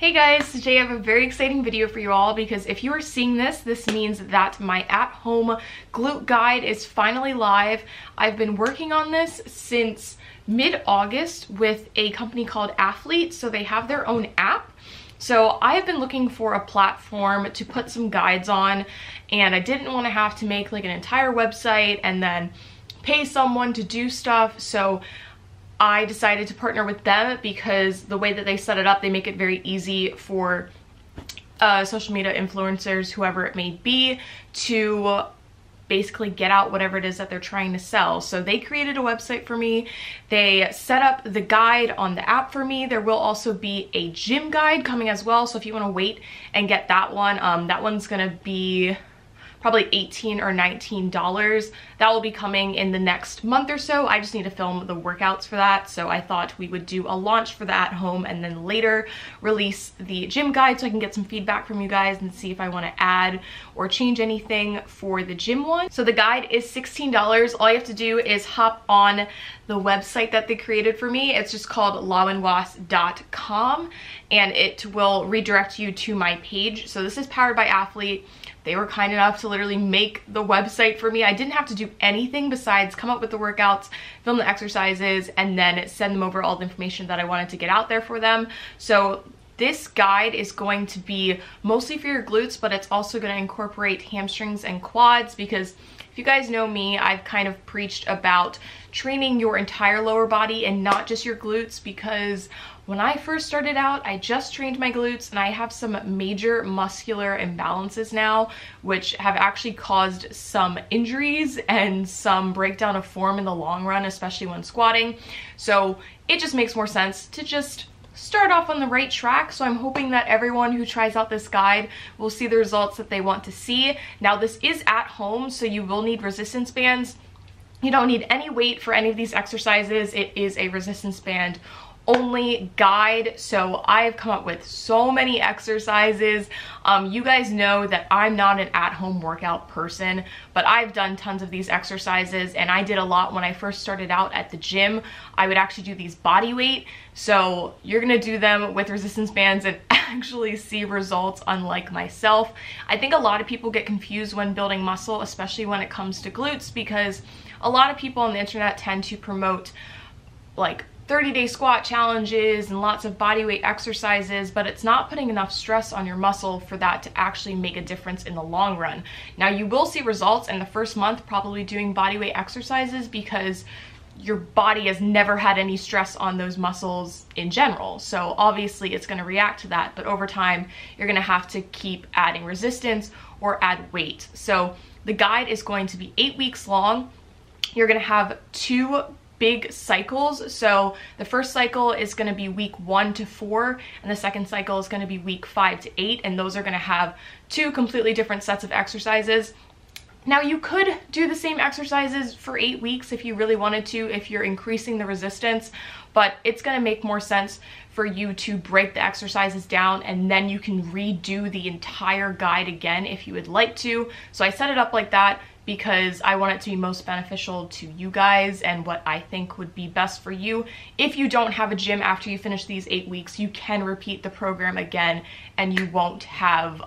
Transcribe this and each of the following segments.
Hey guys, today I have a very exciting video for you all because if you are seeing this, this means that my at-home glute guide is finally live. I've been working on this since mid-August with a company called Athlete, so they have their own app. So I've been looking for a platform to put some guides on, and I didn't want to have to make like an entire website and then pay someone to do stuff. So I decided to partner with them because the way that they set it up, they make it very easy for social media influencers, whoever it may be, to basically get out whatever it is that they're trying to sell. So they created a website for me. They set up the guide on the app for me. There will also be a gym guide coming as well. So if you want to wait and get that one's gonna be probably $18 or $19. That will be coming in the next month or so. I just need to film the workouts for that. So I thought we would do a launch for the at home and then later release the gym guide so I can get some feedback from you guys and see if I want to add or change anything for the gym one. So the guide is $16. All you have to do is hop on the website that they created for me. It's just called lawenwoss.com and it will redirect you to my page. So this is powered by Athlete. They were kind enough to literally make the website for me. I didn't have to do anything besides come up with the workouts, film the exercises, and then send them over all the information that I wanted to get out there for them. So this guide is going to be mostly for your glutes, but it's also going to incorporate hamstrings and quads because if you guys know me, I've kind of preached about training your entire lower body and not just your glutes because when I first started out, I just trained my glutes and I have some major muscular imbalances now, which have actually caused some injuries and some breakdown of form in the long run, especially when squatting. So it just makes more sense to just start off on the right track. So I'm hoping that everyone who tries out this guide will see the results that they want to see. Now this is at home, so you will need resistance bands. You don't need any weight for any of these exercises. It is a resistance band only guide. So I've come up with so many exercises. You guys know that I'm not an at-home workout person, but I've done tons of these exercises and I did a lot when I first started out at the gym. I would actually do these body weight. So you're gonna do them with resistance bands and actually see results, unlike myself. I think a lot of people get confused when building muscle, especially when it comes to glutes, because a lot of people on the internet tend to promote like 30-day squat challenges and lots of body weight exercises, but it's not putting enough stress on your muscle for that to actually make a difference in the long run. Now you will see results in the first month probably doing body weight exercises because your body has never had any stress on those muscles in general. So obviously it's going to react to that, but over time you're going to have to keep adding resistance or add weight. So the guide is going to be 8 weeks long. You're going to have 2 big cycles. So the first cycle is going to be week 1 to 4 and the second cycle is going to be week 5 to 8, and those are going to have 2 completely different sets of exercises. Now you could do the same exercises for 8 weeks if you really wanted to, if you're increasing the resistance, but it's going to make more sense for you to break the exercises down and then you can redo the entire guide again if you would like to. So I set it up like that because I want it to be most beneficial to you guys and what I think would be best for you. If you don't have a gym after you finish these 8 weeks, you can repeat the program again and you won't have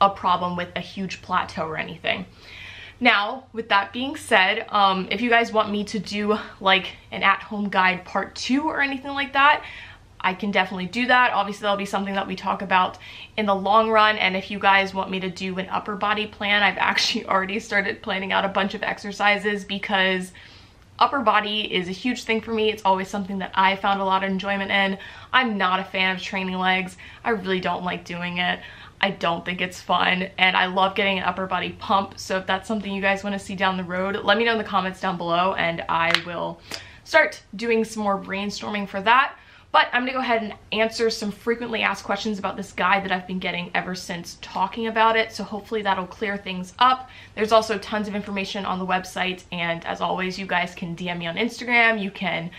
a problem with a huge plateau or anything. Now, with that being said, if you guys want me to do like an at-home guide part 2 or anything like that, I can definitely do that. Obviously, that'll be something that we talk about in the long run. And if you guys want me to do an upper body plan, I've actually already started planning out a bunch of exercises because upper body is a huge thing for me. It's always something that I found a lot of enjoyment in. I'm not a fan of training legs. I really don't like doing it. I don't think it's fun, and I love getting an upper body pump. So if that's something you guys want to see down the road, let me know in the comments down below and I will start doing some more brainstorming for that. But I'm gonna go ahead and answer some frequently asked questions about this guide that I've been getting ever since talking about it. So hopefully that'll clear things up. There's also tons of information on the website. And as always, you guys can DM me on Instagram. You can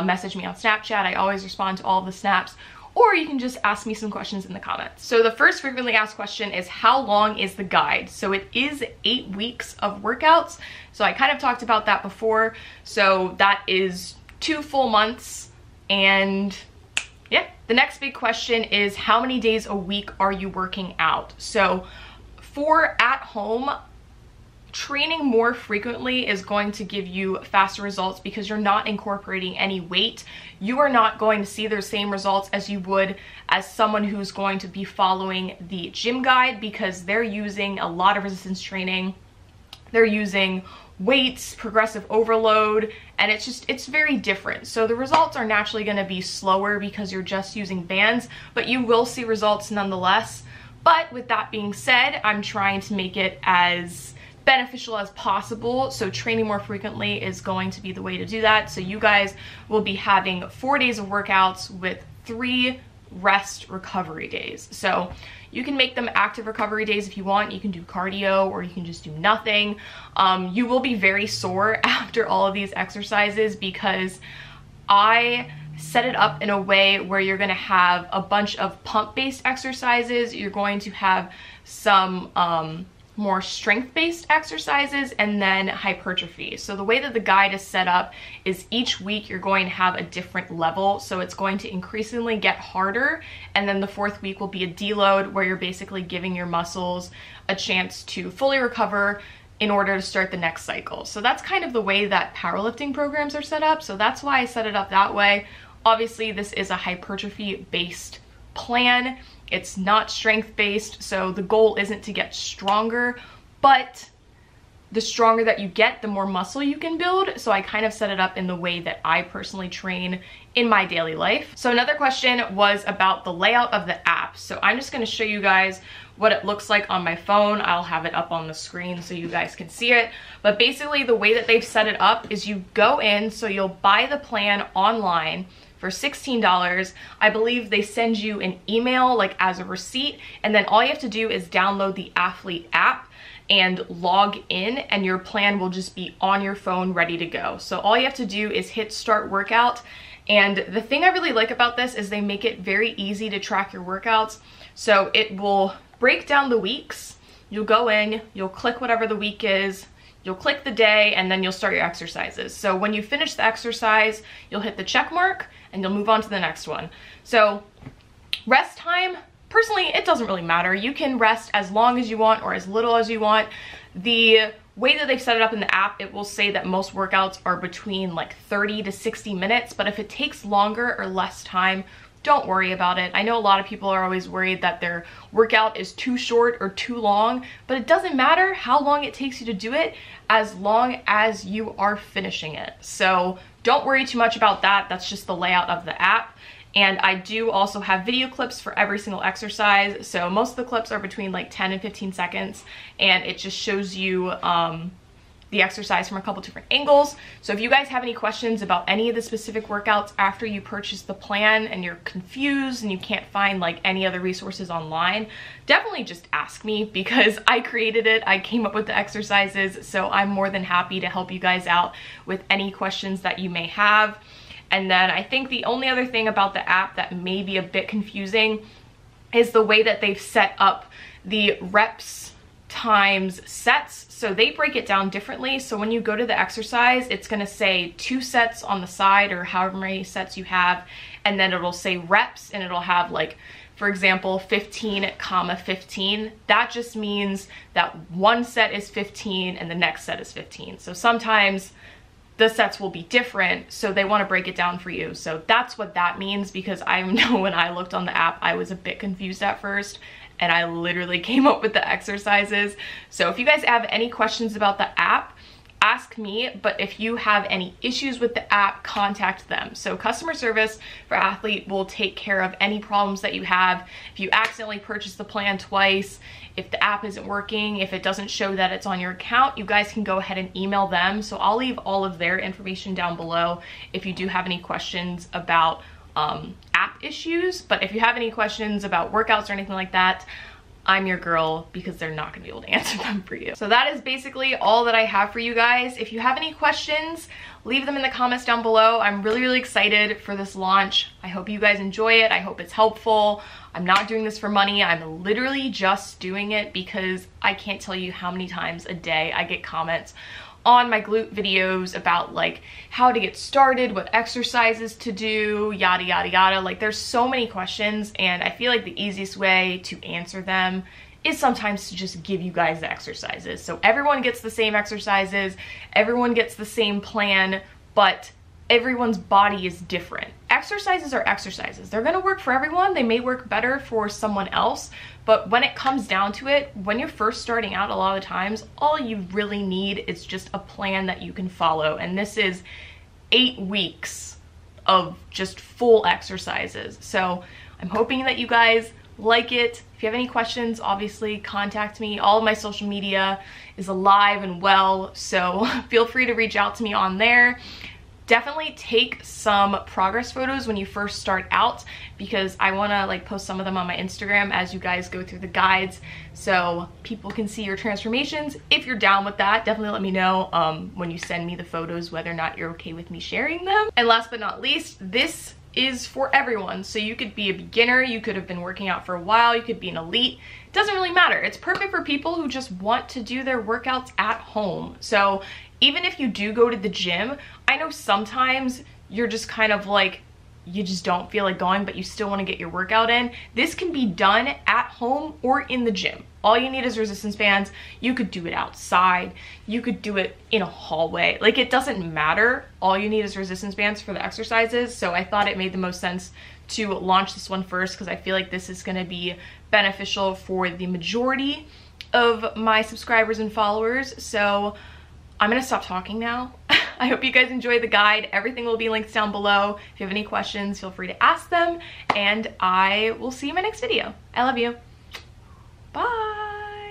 message me on Snapchat. I always respond to all of the snaps. Or you can just ask me some questions in the comments. So the first frequently asked question is, how long is the guide? So it is 8 weeks of workouts. So I kind of talked about that before. So that is 2 full months and yeah, the next big question is how many days a week are you working out? So for at home, training more frequently is going to give you faster results because you're not incorporating any weight. You are not going to see those same results as you would as someone who's going to be following the gym guide, because they're using a lot of resistance training. They're using weights, progressive overload, and it's very different. So the results are naturally going to be slower because you're just using bands, but you will see results nonetheless. But with that being said, I'm trying to make it as beneficial as possible, so training more frequently is going to be the way to do that. So you guys will be having 4 days of workouts with 3 rest recovery days. So you can make them active recovery days if you want. You can do cardio or you can just do nothing. You will be very sore after all of these exercises because I set it up in a way where you're going to have a bunch of pump-based exercises. You're going to have some more strength-based exercises, and then hypertrophy. So the way that the guide is set up is each week you're going to have a different level, so it's going to increasingly get harder, and then the 4th week will be a deload where you're basically giving your muscles a chance to fully recover in order to start the next cycle. So that's kind of the way that powerlifting programs are set up, so that's why I set it up that way. Obviously this is a hypertrophy based plan. It's not strength-based, so the goal isn't to get stronger, but the stronger that you get, the more muscle you can build. So I kind of set it up in the way that I personally train in my daily life. So another question was about the layout of the app. So I'm just going to show you guys what it looks like on my phone. I'll have it up on the screen so you guys can see it. But basically the way that they've set it up is you go in, so you'll buy the plan online for $16. I believe they send you an email like as a receipt, and then all you have to do is download the Athlete app and log in, and your plan will just be on your phone ready to go. So all you have to do is hit start workout. And the thing I really like about this is they make it very easy to track your workouts. So it will break down the weeks. You'll go in, you'll click whatever the week is, you'll click the day, and then you'll start your exercises. So when you finish the exercise, you'll hit the check mark and you'll move on to the next one. So rest time, personally, it doesn't really matter. You can rest as long as you want or as little as you want. The way that they've set it up in the app, it will say that most workouts are between like 30 to 60 minutes, but if it takes longer or less time, don't worry about it. I know a lot of people are always worried that their workout is too short or too long, but it doesn't matter how long it takes you to do it as long as you are finishing it. So don't worry too much about that. That's just the layout of the app. And I do also have video clips for every single exercise. So most of the clips are between like 10 and 15 seconds, and it just shows you the exercise from a couple different angles. So if you guys have any questions about any of the specific workouts after you purchase the plan and you're confused and you can't find like any other resources online, definitely just ask me, because I created it. I came up with the exercises, so I'm more than happy to help you guys out with any questions that you may have. And then I think the only other thing about the app that may be a bit confusing is the way that they've set up the reps times sets. So they break it down differently. So when you go to the exercise, it's going to say 2 sets on the side or however many sets you have, and then it'll say reps, and it'll have like, for example, 15, 15. That just means that one set is 15 and the next set is 15. So sometimes the sets will be different, so they want to break it down for you. So that's what that means, because I know when I looked on the app, I was a bit confused at first, and I literally came up with the exercises. So if you guys have any questions about the app, ask me, but if you have any issues with the app, contact them. So customer service for Athlete will take care of any problems that you have. If you accidentally purchase the plan twice, if the app isn't working, if it doesn't show that it's on your account, you guys can go ahead and email them. So I'll leave all of their information down below if you do have any questions about app issues. But if you have any questions about workouts or anything like that, I'm your girl, because they're not gonna be able to answer them for you. So that is basically all that I have for you guys. If you have any questions, leave them in the comments down below. I'm really, really excited for this launch. I hope you guys enjoy it. I hope it's helpful. I'm not doing this for money. I'm literally just doing it because I can't tell you how many times a day I get comments on my glute videos about like how to get started, what exercises to do, yada yada yada. Like there's so many questions, and I feel like the easiest way to answer them is sometimes to just give you guys the exercises. So everyone gets the same exercises, everyone gets the same plan, but everyone's body is different. Exercises are exercises. They're gonna work for everyone. They may work better for someone else, but when it comes down to it, when you're first starting out, a lot of the times, all you really need is just a plan that you can follow. And this is 8 weeks of just full exercises. So I'm hoping that you guys like it. If you have any questions, obviously contact me. All of my social media is alive and well, so feel free to reach out to me on there. Definitely take some progress photos when you first start out, because I want to like post some of them on my Instagram as you guys go through the guides so people can see your transformations. If you're down with that, definitely let me know when you send me the photos whether or not you're okay with me sharing them. And last but not least, this is for everyone. So you could be a beginner, you could have been working out for a while, you could be an elite. It doesn't really matter. It's perfect for people who just want to do their workouts at home. So even if you do go to the gym, I know sometimes you're just kind of like, you just don't feel like going, but you still want to get your workout in. This can be done at home or in the gym. All you need is resistance bands. You could do it outside. You could do it in a hallway. Like, it doesn't matter. All you need is resistance bands for the exercises. So I thought it made the most sense to launch this one first, because I feel like this is going to be beneficial for the majority of my subscribers and followers. So I'm gonna stop talking now. I hope you guys enjoyed the guide. Everything will be linked down below. If you have any questions, feel free to ask them, and I will see you in my next video. I love you. Bye.